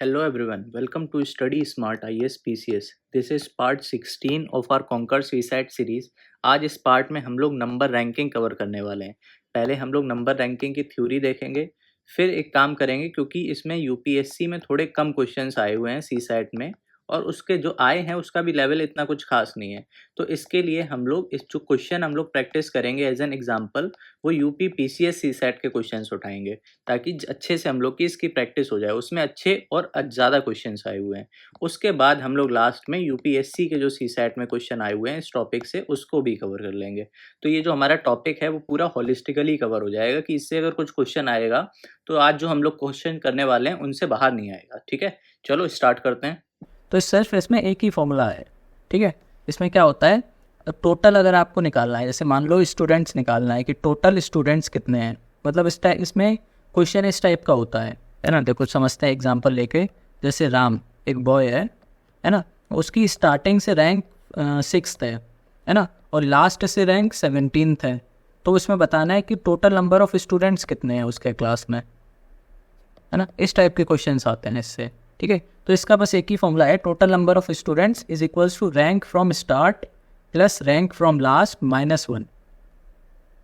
Hello everyone, welcome to Study Smart IAS PCS. This is part 16 of our Conquer CSAT series. आज इस part में हम लोग number ranking cover करने वाले हैं। पहले हम लोग नंबर रैंकिंग की थ्योरी देखेंगे, फिर एक काम करेंगे क्योंकि इसमें यूपीएससी में थोड़े कम क्वेश्चंस आए हुए हैं सीसैट में और उसके जो आए हैं उसका भी लेवल इतना कुछ खास नहीं है। तो इसके लिए हम लोग इस जो क्वेश्चन हम लोग प्रैक्टिस करेंगे एज एन एग्जाम्पल, वो यूपी पीसीएस सीसैट के क्वेश्चंस उठाएंगे ताकि अच्छे से हम लोग की इसकी प्रैक्टिस हो जाए। उसमें अच्छे और ज़्यादा क्वेश्चंस आए हुए हैं। उसके बाद हम लोग लास्ट में यूपीएससी के जो सीसैट में क्वेश्चन आए हुए हैं इस टॉपिक से उसको भी कवर कर लेंगे। तो ये जो हमारा टॉपिक है वो पूरा होलिस्टिकली कवर हो जाएगा कि इससे अगर कुछ क्वेश्चन आएगा तो आज जो हम लोग क्वेश्चन करने वाले हैं उनसे बाहर नहीं आएगा। ठीक है, चलो स्टार्ट करते हैं। तो सिर्फ इसमें एक ही फॉर्मूला है। ठीक है, इसमें क्या होता है, टोटल अगर आपको निकालना है, जैसे मान लो स्टूडेंट्स निकालना है कि टोटल स्टूडेंट्स कितने हैं, मतलब इसमें क्वेश्चन इस टाइप का होता है ना। देखो समझते हैं एग्जांपल लेके। जैसे राम एक बॉय है ना, उसकी स्टार्टिंग से रैंक 6th है ना, और लास्ट से रैंक 17th है। तो इसमें बताना है कि टोटल नंबर ऑफ स्टूडेंट्स कितने हैं उसके क्लास में, है ना। इस टाइप के क्वेश्चंस आते हैं इससे। ठीक है, तो इसका बस एक ही फॉर्मूला है, total number of students is equals to rank from start plus rank from last -1।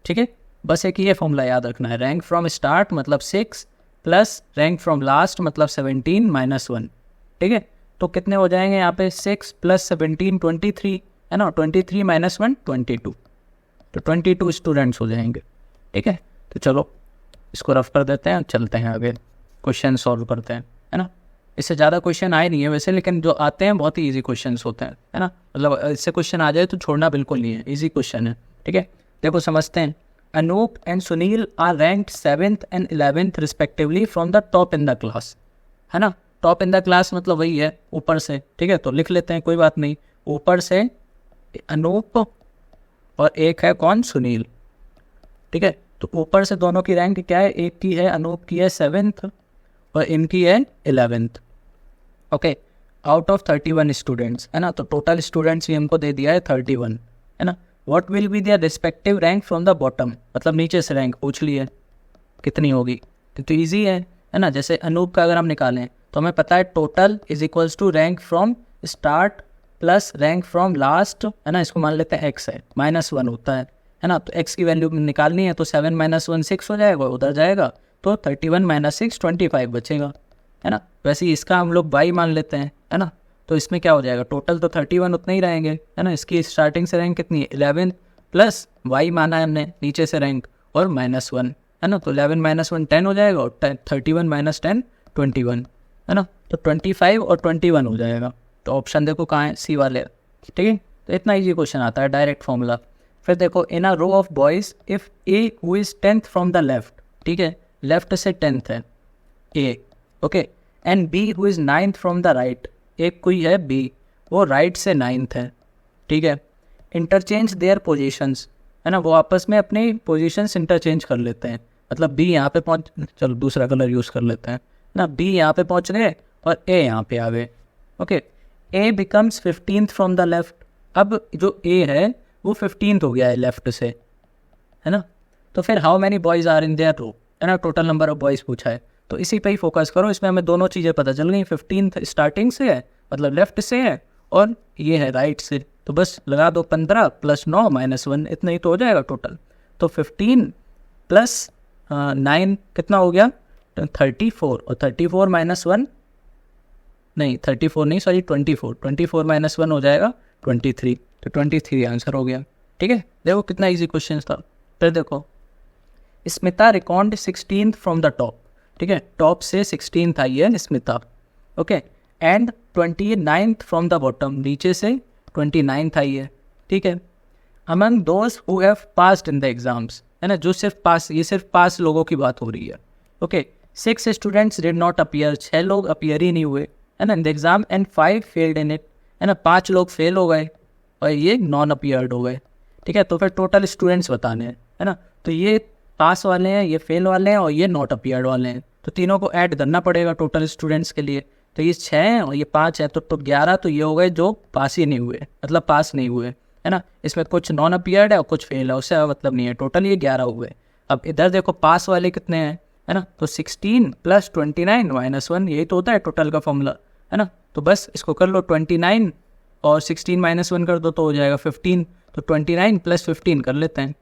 ठीक है, बस एक ही ये फॉर्मूला याद रखना है, रैंक फ्रॉम स्टार्ट मतलब 6 प्लस रैंक फ्रॉम लास्ट मतलब 17 -1। ठीक है, तो कितने हो जाएंगे यहाँ पे, 6 + 17 23 है ना, 23 - 1 22, तो 22 स्टूडेंट्स हो जाएंगे। ठीक है, तो चलो इसको रफ कर देते हैं, चलते हैं आगे, क्वेश्चन सॉल्व करते हैं, है ना। इससे ज़्यादा क्वेश्चन आए नहीं है वैसे, लेकिन जो आते हैं बहुत ही इजी क्वेश्चंस होते हैं, है ना। मतलब इससे क्वेश्चन आ जाए तो छोड़ना बिल्कुल नहीं है, इजी क्वेश्चन है। ठीक है, देखो समझते हैं। Anoop and Sunil are ranked 7th and 11th respectively from the top in the class, है ना। टॉप इन द क्लास मतलब वही है ऊपर से। ठीक है, तो लिख लेते हैं, कोई बात नहीं। ऊपर से अनूप और एक है कौन, सुनील। ठीक है, तो ऊपर से दोनों की रैंक क्या है, एक की है अनूप की है 7th और इनकी है 11th। Okay, out of 31 students, है ना, तो टोटल स्टूडेंट्स भी हमको दे दिया है 31, है ना। What will be their respective rank from the bottom, मतलब नीचे से रैंक पूछ ली है कितनी होगी, तो ईजी है ना। जैसे अनूप का अगर हम निकालें तो हमें पता है total is equals to rank from start plus rank from last, है ना। इसको मान लेते हैं x है, -1 होता है ना। तो x की वैल्यू निकालनी है तो 7 - 1 6 हो जाएगा, उधर जाएगा तो 31 - 6 25 बचेगा, है ना। वैसे ही इसका हम लोग y मान लेते हैं, है ना। तो इसमें क्या हो जाएगा, टोटल तो 31 उतने ही रहेंगे, है ना। इसकी स्टार्टिंग से रैंक कितनी है 11 प्लस y माना है हमने नीचे से रैंक और -1, है ना। तो 11 - 1 10 हो जाएगा और 31 - 10 21, है ना। तो 25 और 21 हो जाएगा। तो ऑप्शन देखो कहाँ है, सी वाले। ठीक है, तो इतना ईजी क्वेश्चन आता है, डायरेक्ट फॉर्मूला। फिर देखो, in a row of boys if A who is 10th from the left, ठीक है, लेफ्ट से 10th है A, okay, and B who is 9th from the right, एक कोई है बी, वो राइट से 9th है। ठीक है, इंटरचेंज देयर पोजीशंस, है ना, वो आपस में अपनी पोजीशंस इंटरचेंज कर लेते हैं। मतलब बी यहाँ पे पहुँच, चलो दूसरा कलर यूज़ कर लेते हैं ना, बी यहाँ पे पहुँच गए और ए यहाँ पे आ गए। Okay, A becomes 15th from the left, अब जो ए है वो 15th हो गया है लेफ्ट से, है ना। तो फिर how many boys are in their row, है ना, टोटल नंबर ऑफ बॉयज़ पूछा है, तो इसी पे ही फोकस करो। इसमें हमें दोनों चीज़ें पता चल गई, 15th स्टार्टिंग से है मतलब लेफ्ट से है और ये है राइट से, तो बस लगा दो 15 + 9 - 1, इतना ही तो हो जाएगा टोटल। तो 15 + 9 कितना हो गया, 34, और 34 - 1 नहीं, 34 नहीं सॉरी 24 - 1 हो जाएगा 23, तो 23 आंसर हो गया। ठीक है, देखो कितना इजी क्वेश्चन था। फिर देखो, Smita record 16th from the top, ठीक है, टॉप से 16th आई है Smita, okay, and 29th from the bottom, नीचे से 29th आई है। ठीक है, among those who have passed in the exams, है ना, जो सिर्फ पास, ये सिर्फ पास लोगों की बात हो रही है। Okay, 6 students did not appear, 6 लोग अपीयर ही नहीं हुए, है ना, in the exam, and 5 failed in it, है ना, 5 लोग फेल हो गए और ये नॉन अपीयर्ड हो गए। ठीक है, तो फिर टोटल स्टूडेंट्स बताने हैं, है ना। तो ये पास वाले हैं, ये फेल वाले हैं और ये नॉट अपीयर्ड वाले हैं, तो तीनों को ऐड करना पड़ेगा टोटल स्टूडेंट्स के लिए। तो ये 6 हैं और ये 5 है, तो 11 तो ये हो गए जो पास ही नहीं हुए, मतलब पास नहीं हुए, है ना। इसमें कुछ नॉन अपीयर्ड है और कुछ फेल है, उससे मतलब नहीं है, टोटल ये 11 हुए। अब इधर देखो पास वाले कितने हैं, है ना। तो 16 + 29 - 1 यही तो होता है टोटल का फॉर्मूला, है ना। तो बस इसको कर लो 29 और 16 - 1 कर दो तो हो जाएगा 15। तो 29 + 15 कर लेते हैं।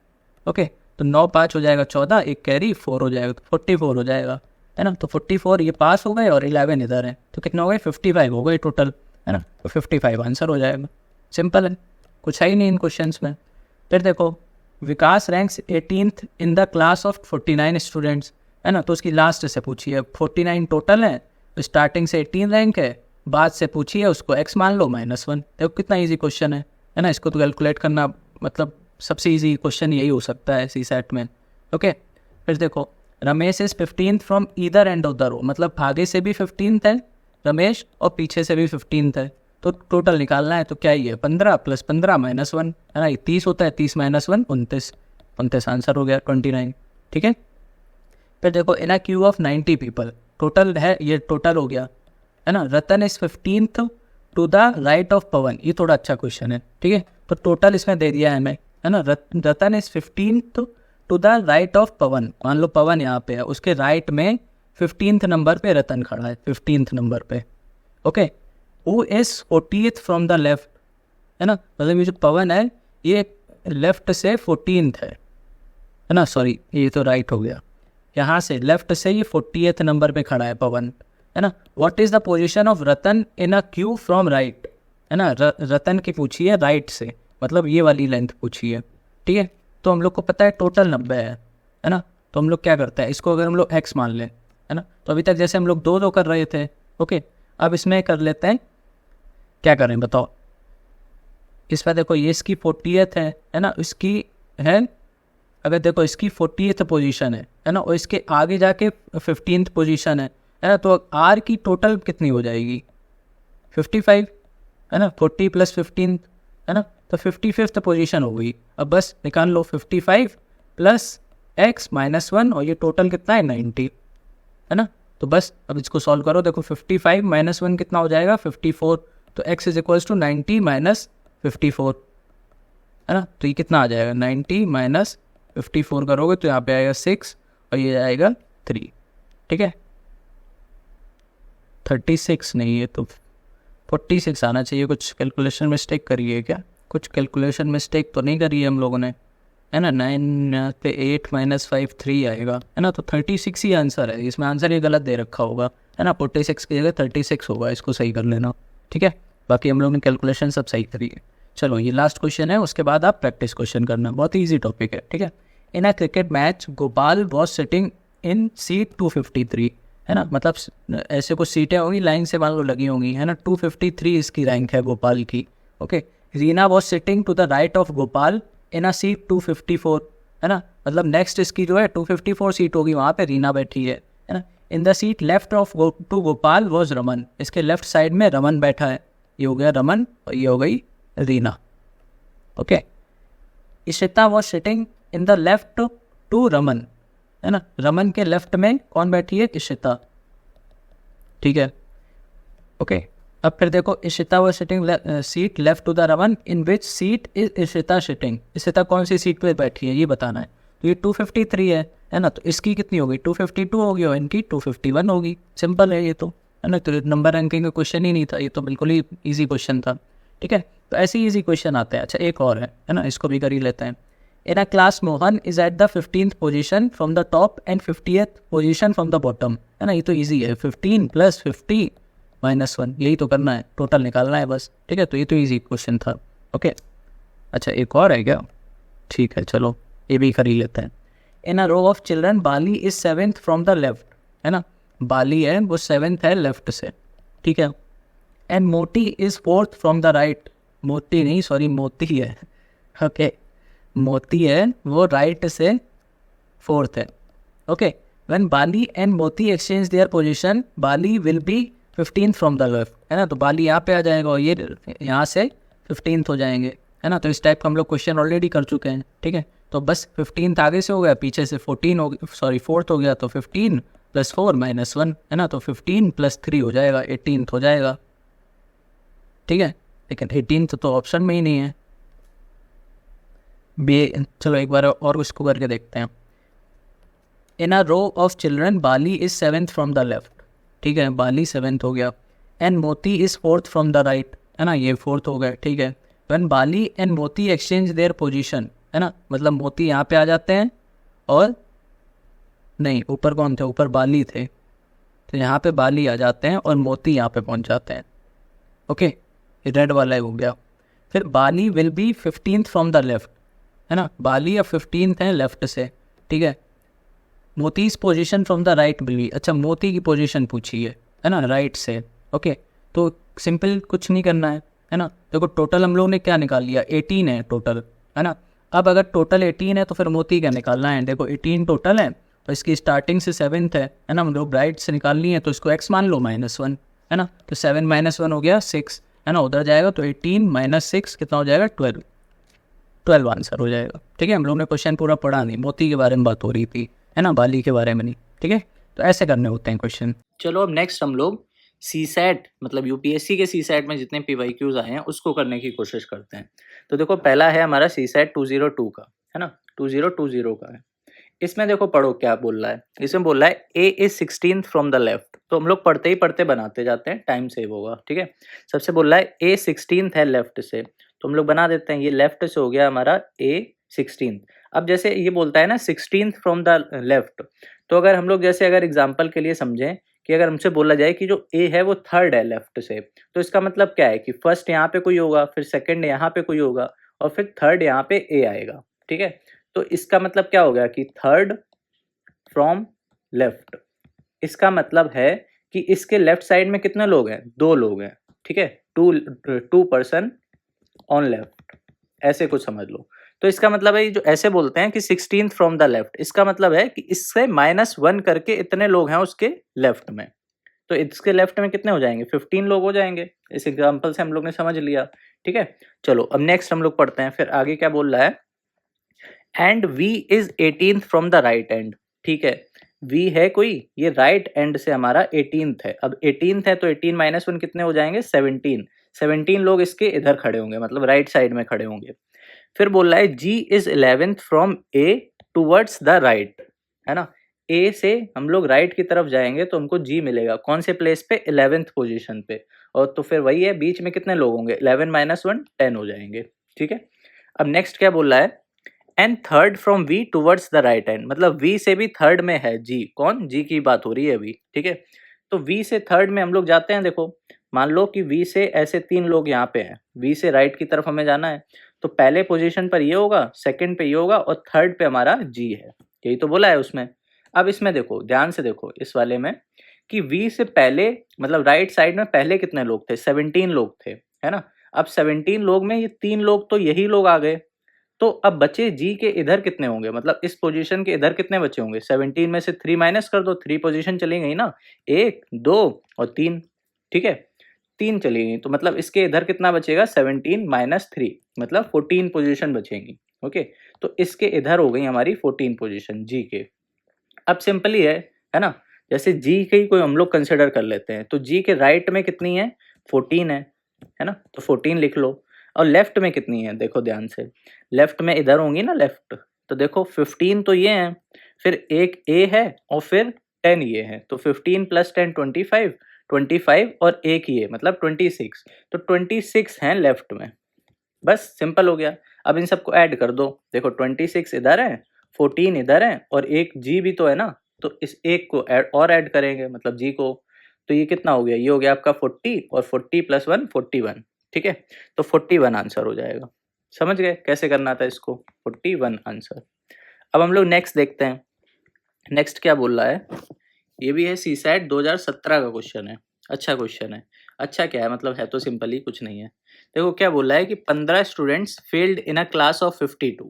ओके, तो 9 5 हो जाएगा 14, एक कैरी 4 हो जाएगा, तो 44 हो जाएगा, है ना। तो 44 ये पास हो गए और 11 इधर है, तो कितने हो गए 55 हो गए टोटल, है ना। तो 55 आंसर हो जाएगा। सिंपल है, कुछ है ही नहीं इन क्वेश्चंस में। फिर देखो, Vikas ranks 18th in the class of 49 students, है ना। तो उसकी लास्ट से पूछी है, 49 टोटल है, तो स्टार्टिंग से 18 रैंक है, बाद से पूछी है उसको x मान लो -1। देखो कितना ईजी क्वेश्चन है ना। इसको तो कैलकुलेट करना मतलब सबसे ईजी क्वेश्चन यही हो सकता है सी सेट में। ओके, फिर देखो, Ramesh is 15th from either end of the row, मतलब आगे से भी 15th है रमेश और पीछे से भी 15th है, तो टोटल निकालना है। तो क्या ही है 15 + 15 - 1, है ना। ये 30 होता है, 30 - 1 29, 29 आंसर हो गया 29। ठीक है, फिर देखो, in a queue of 90 people, total है ये, टोटल हो गया, है ना। Ratan is 15th to the right of Pawan, ये थोड़ा अच्छा क्वेश्चन है। ठीक है, तो टोटल इसमें दे दिया है हमें, है ना। Ratan is 15th to the right of Pawan, मान लो पवन यहाँ पे है, उसके राइट में 15th नंबर पे रतन खड़ा है, 15th नंबर पे। Okay, who is 40th from the left, है ना। मतलब ये जो पवन है ये लेफ्ट से 14th है ना। सॉरी, ये तो राइट हो गया, यहाँ से लेफ्ट से ये 40th नंबर पे खड़ा है पवन, है ना। What is the position of Ratan in a Q from right, है ना। रतन की पूछी है राइट से, मतलब ये वाली लेंथ पूछी है। ठीक है, तो हम लोग को पता है टोटल 90 है ना। तो हम लोग क्या करते हैं, इसको अगर हम लोग x मान लें, है ना। तो अभी तक जैसे हम लोग 2 कर रहे थे, ओके, अब इसमें कर लेते हैं, क्या करें बताओ। इस पर देखो, ये इसकी 40th है ना, इसकी है, अगर देखो इसकी 40th पोजीशन है ना, और इसके आगे जाके 15th पोजीशन है ना। तो r की टोटल कितनी हो जाएगी 55, है ना। 40 + 15, है ना। तो 55th पोजीशन हो गई। अब बस निकाल लो 55 + x - 1, और ये टोटल कितना है 90, है ना। तो बस अब इसको सॉल्व करो, देखो 55 - 1 कितना हो जाएगा 54, तो x = 90 - 54, है ना। तो ये कितना आ जाएगा 90 - 54 करोगे तो यहाँ पे आएगा 6 और ये आएगा 3। ठीक है, 36 नहीं है तो 46 आना चाहिए। कुछ कैलकुलेशन मिस्टेक करी है क्या, कुछ कैलकुलेशन मिस्टेक तो नहीं करी है हम लोगों ने, है ना। 9 पे 8 - 5 3 आएगा, है ना। तो 36 ही आंसर है, इसमें आंसर ये गलत दे रखा होगा, है ना। 46 की जगह 36 होगा, इसको सही कर लेना। ठीक है, बाकी हम लोग ने कैलकुलेशन सब सही करी है। चलो, ये लास्ट क्वेश्चन है, उसके बाद आप प्रैक्टिस क्वेश्चन करना, बहुत ईजी टॉपिक है। ठीक है, in a cricket match Gopal was sitting in seat 253, है ना। मतलब ऐसे कुछ सीटें होंगी लाइन से मान लो लगी होंगी, है ना। 253 इसकी रैंक है गोपाल की। Okay, Reena was sitting to the right of Gopal in a seat 254, है ना। मतलब नेक्स्ट इसकी जो है 254 सीट होगी, वहाँ पे रीना बैठी है ना। In the seat left of to Gopal was Raman, इसके लेफ्ट साइड में रमन बैठा है, ये हो गया रमन और ये हो गई Reena. Okay, Ishita was sitting in the left to Raman, है ना। रमन के लेफ्ट में कौन बैठी है इशिता। ठीक है, ओके, अब फिर देखो, Ishita was sitting seat left to the Raman, in which seat is Ishita sitting, Ishita कौन सी सीट पे बैठी है ये बताना है। तो ये 253 है ना। तो इसकी कितनी होगी 252 होगी और इनकी 251 होगी। सिंपल है ये तो, है ना। तो नंबर रैंकिंग का क्वेश्चन ही नहीं था, ये तो बिल्कुल ही ईजी क्वेश्चन था। ठीक है, तो ऐसे ईजी क्वेश्चन आते हैं। अच्छा, एक और है ना, इसको भी कर ही लेते हैं। In a class Mohan is at the 15th position from the top and 50th position from the bottom, है ना। ये तो ईजी है, 15 + 50 - 1, यही तो करना है, टोटल निकालना है बस। ठीक है, तो ये तो ईजी क्वेश्चन था। ओके, अच्छा एक और है क्या, ठीक है चलो ये भी कर ही लेते हैं। In a row of children Bali is 7th from the left, है ना। बाली है वो 7th है लेफ्ट से। ठीक है, and Morty is 4th from the right, मोती नहीं सॉरी मोती है। ओके, मोती है वो राइट से 4th है। ओके, व्हेन बाली एंड मोती exchange their position Bali will be 15th from the left, है ना। तो बाली यहाँ पे आ जाएगा और ये यहाँ से 15th हो जाएंगे, है ना। तो इस टाइप का हम लोग क्वेश्चन ऑलरेडी कर चुके हैं। ठीक है, तो बस 15th आगे से हो गया, पीछे से 14 हो गया, सॉरी 4th हो गया, तो 15 + 4 - 1, है ना। तो 15 + 3 हो जाएगा, 18th हो जाएगा। ठीक है, लेकिन 18th तो ऑप्शन में ही नहीं है। चलो एक बार और उसको करके देखते हैं। In a row of children Bali is 7th from the left, ठीक है, बाली 7th हो गया, एंड मोती is 4th from the right, है ना, ये 4th हो गया, ठीक है। व्हेन बाली एंड मोती एक्सचेंज देयर पोजीशन, है ना, मतलब मोती यहाँ पे आ जाते हैं और नहीं, ऊपर कौन थे, ऊपर बाली थे, तो यहाँ पे बाली आ जाते हैं और मोती यहाँ पे पहुँच जाते हैं, ओके, ये रेड वाला हो गया। फिर Bali will be 15th from the left, है ना, बाली अब 15th है लेफ्ट से, ठीक है। Moti's position from the right will be, अच्छा मोती की पोजीशन पूछी है ना, राइट से, ओके। तो सिंपल कुछ नहीं करना है ना। देखो टोटल हम लोग ने क्या निकाल लिया, 18 है टोटल, है ना। अब अगर टोटल 18 है तो फिर मोती क्या निकालना है, देखो 18 टोटल है और इसकी स्टार्टिंग से 7th है ना, हम लोग राइट से निकालनी है तो इसको x मान लो -1, है ना, तो 7 - 1 हो गया 6, है ना, उधर जाएगा तो 18 - 6 कितना हो जाएगा 12 आंसर हो जाएगा, ठीक है। हम लोग ने क्वेश्चन पूरा पढ़ा नहीं, मोती के बारे में बात हो रही थी, है ना, बाली के बारे में नहीं, ठीक है। तो ऐसे करने होते हैं क्वेश्चन। चलो अब नेक्स्ट हम लोग CSAT मतलब UPSC के CSAT में जितने PYQs आए हैं उसको करने की कोशिश करते हैं। तो देखो पहला है हमारा CSAT 202 का, है ना, 2020 का है। इसमें देखो पढ़ो क्या बोल रहा है, इसमें बोल रहा है A is 16th from the left. तो हम लोग पढ़ते ही पढ़ते बनाते जाते हैं, टाइम सेव होगा, ठीक है। सबसे बोल रहा है A 16th है लेफ्ट से, तो हम लोग बना देते हैं, ये लेफ्ट से हो गया हमारा A 16th। अब जैसे ये बोलता है ना 16th फ्रॉम द लेफ्ट, तो अगर हम लोग जैसे अगर एग्जाम्पल के लिए समझें कि अगर हमसे बोला जाए कि जो A है वो 3rd है लेफ्ट से, तो इसका मतलब क्या है कि फर्स्ट यहाँ पे कोई होगा, फिर सेकंड यहाँ पे कोई होगा और फिर 3rd यहाँ पे A आएगा, ठीक है। तो इसका मतलब क्या हो गया कि 3rd फ्रॉम लेफ्ट, इसका मतलब है कि इसके लेफ्ट साइड में कितने लोग हैं, 2 लोग हैं, ठीक है, टू पर्सन ऑन लेफ्ट, ऐसे कुछ समझ लो। तो इसका मतलब है जो ऐसे बोलते हैं कि 16th फ्रॉम द लेफ्ट, इसका मतलब है कि इससे -1 करके इतने लोग हैं उसके लेफ्ट में, तो इसके लेफ्ट में कितने हो जाएंगे, 15 लोग हो जाएंगे। इस एग्जाम्पल से हम लोग ने समझ लिया, ठीक है। चलो अब नेक्स्ट हम लोग पढ़ते हैं, फिर आगे क्या बोल रहा है, and V is 18th from the right and, ठीक है, V है कोई, ये राइट एंड से हमारा 18th है। अब 18th है तो 18 - 1 कितने हो जाएंगे, 17 लोग इसके इधर खड़े होंगे, मतलब राइट साइड में खड़े होंगे। फिर बोल रहा है G is 11th from A towards the right, है ना, A से हम लोग राइट की तरफ जाएंगे तो हमको G मिलेगा, कौन से प्लेस पे, 11th पोजीशन पे। और तो फिर वही है, बीच में कितने लोग होंगे, 11 - 1 10 हो जाएंगे, ठीक है। अब नेक्स्ट क्या बोल रहा है, and 3rd from V towards the right hand, मतलब V से भी 3rd में है G, कौन, G की बात हो रही है अभी, ठीक है। तो V से 3rd में हम लोग जाते हैं, देखो मान लो कि V से ऐसे 3 लोग यहाँ पे हैं, V से राइट की तरफ हमें जाना है, तो पहले पोजीशन पर ये होगा, सेकंड पे ये होगा और 3rd पे हमारा G है, यही तो बोला है उसमें। अब इसमें देखो ध्यान से देखो इस वाले में कि V से पहले मतलब राइट साइड में पहले कितने लोग थे, 17 लोग थे, है ना। अब 17 लोग में ये 3 लोग तो यही लोग आ गए, तो अब बचे G के इधर कितने होंगे, मतलब इस पोजीशन के इधर कितने बचे होंगे, 17 में से 3 माइनस कर दो, 3 पोजीशन चली गई ना, 1 2 और 3, ठीक है, 3 चली गई, तो मतलब इसके इधर कितना बचेगा, 17 - 3 मतलब 14 पोजीशन बचेंगी, ओके। तो इसके इधर हो गई हमारी 14 पोजीशन G के। अब सिंपल ही है ना, जैसे G के ही कोई हम लोग कंसिडर कर लेते हैं, तो G के राइट में कितनी है, 14 है ना, तो 14 लिख लो। और लेफ्ट में कितनी है, देखो ध्यान से, लेफ्ट में इधर होंगी ना लेफ्ट, तो देखो 15 तो ये है, फिर एक A है और फिर 10 ये है, तो 15 + 10 25, 25 और एक ये मतलब 26, तो 26 हैं लेफ्ट में, बस सिंपल हो गया। अब इन सबको ऐड कर दो, देखो 26 इधर है, 14 इधर है और एक G भी तो है ना, तो इस एक को और ऐड करेंगे मतलब G को, तो ये कितना हो गया, ये हो गया आपका 40 और 40 + 1 41, ठीक है, तो 41 आंसर हो जाएगा। समझ गए कैसे करना था इसको, 41 आंसर। अब हम लोग नेक्स्ट देखते हैं, नेक्स्ट क्या बोल रहा है, ये भी है CSAT 2017 का क्वेश्चन है, अच्छा क्वेश्चन है। अच्छा क्या है, मतलब है तो सिंपल ही, कुछ नहीं है। देखो क्या बोल रहा है कि 15 students failed in a class of 52,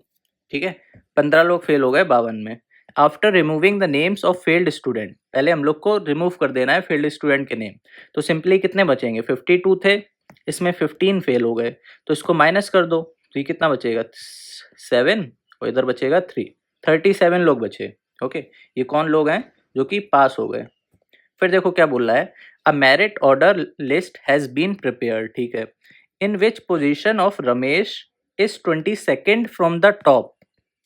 ठीक है, 15 लोग फेल हो गए 52 में। After removing the names of failed student, पहले हम लोग को रिमूव कर देना है फेल्ड स्टूडेंट के नेम, तो सिंपली कितने बचेंगे, 52 थे, इसमें 15 फेल हो गए, तो इसको माइनस कर दो, तो ये कितना बचेगा, 7 और इधर बचेगा 3, 37 लोग बचे, ओके। ये कौन लोग हैं, जो कि पास हो गए। फिर देखो क्या बोल रहा है, a merit order list has been prepare, ठीक है, in which position of Ramesh is 22nd from the top,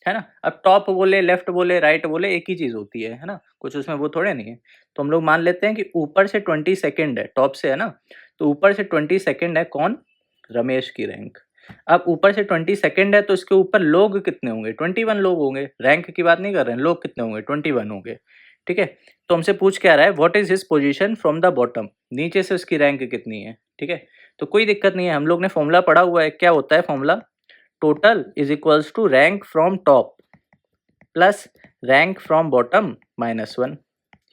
है ना? अब टॉप बोले, लेफ्ट बोले, राइट बोले, एक ही चीज़ होती है ना? कुछ उसमें वो थोड़े नहीं है। तो हम लोग मान लेते हैं कि ऊपर से 20 सेकंड है, टॉप से है ना? तो ऊपर से 20 सेकंड है कौन? रमेश की रैंक। अब ऊपर से 20 सेकंड है तो इसके ऊपर लोग कितने होंगे? 21 लोग होंगे। रैंक की बात नहीं कर रहे हैं, लोग कितने होंगे? 21 होंगे। ठीक है? तो हमसे पूछ क्या रहा है? What is his position from the bottom? नीचे से उसकी रैंक कितनी है? ठीक है? तो कोई दिक्कत नहीं है, हम लोग ने फ़ॉर्मूला पढ़ा हुआ है। क्या होता है formula? Total is equals to rank from top plus rank from bottom -1।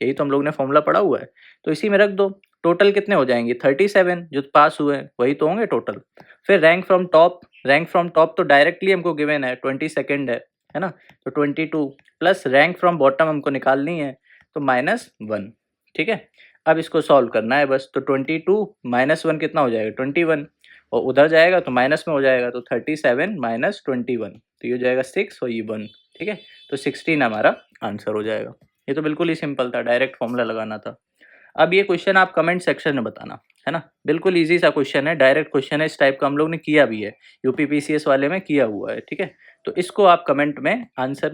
यही तो हम लोग ने फॉर्मूला पढ़ा हुआ है। तो इसी में रख दो। टोटल कितने हो जाएंगे? 37 जो पास हुए हैं वही तो होंगे टोटल। फिर रैंक फ्रॉम टॉप तो डायरेक्टली हमको गिवन है, 20 सेकंड है ना? तो 22 प्लस रैंक फ्रॉम बॉटम हमको निकालनी है, तो -1। ठीक है? अब इसको सॉल्व करना है बस। तो 22 -1 कितना हो जाएगा? 21, और उधर जाएगा तो माइनस में हो जाएगा, तो 37 - 21, तो ये हो जाएगा 6 और ये 1। ठीक है? तो 16 हमारा आंसर हो जाएगा। ये तो बिल्कुल ही सिंपल था, डायरेक्ट फॉर्मूला लगाना था। अब ये क्वेश्चन आप कमेंट सेक्शन में बताना, है ना? बिल्कुल ईज़ी सा क्वेश्चन है, डायरेक्ट क्वेश्चन है, इस टाइप का हम लोग ने किया भी है, यूपीपीसीएस वाले में किया हुआ है, ठीक है? तो इसको आप कमेंट में आंसर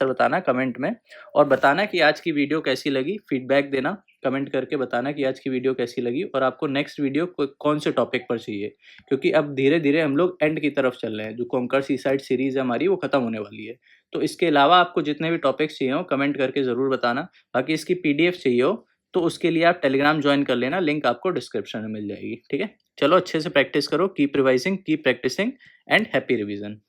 बताना कमेंट में, और बताना कि आज की वीडियो कैसी लगी, फीडबैक देना, कमेंट करके बताना कि आज की वीडियो कैसी लगी और आपको नेक्स्ट वीडियो कौन से टॉपिक पर चाहिए। क्योंकि अब धीरे-धीरे हम लोग एंड की तरफ चल रहे हैं, जो कोंकण सीसाइड सीरीज़ है हमारी वो खत्म होने वाली है। तो इसके अलावा आपको जितने भी टॉपिक्स चाहिए हो कमेंट करके ज़रूर बताना। बाकी इसकी पीडीएफ चाहिए हो तो उसके लिए आप टेलीग्राम ज्वाइन कर लेना, लिंक आपको डिस्क्रिप्शन में मिल जाएगी। ठीक है? चलो अच्छे से प्रैक्टिस करो, keep revising, keep practicing and happy revision.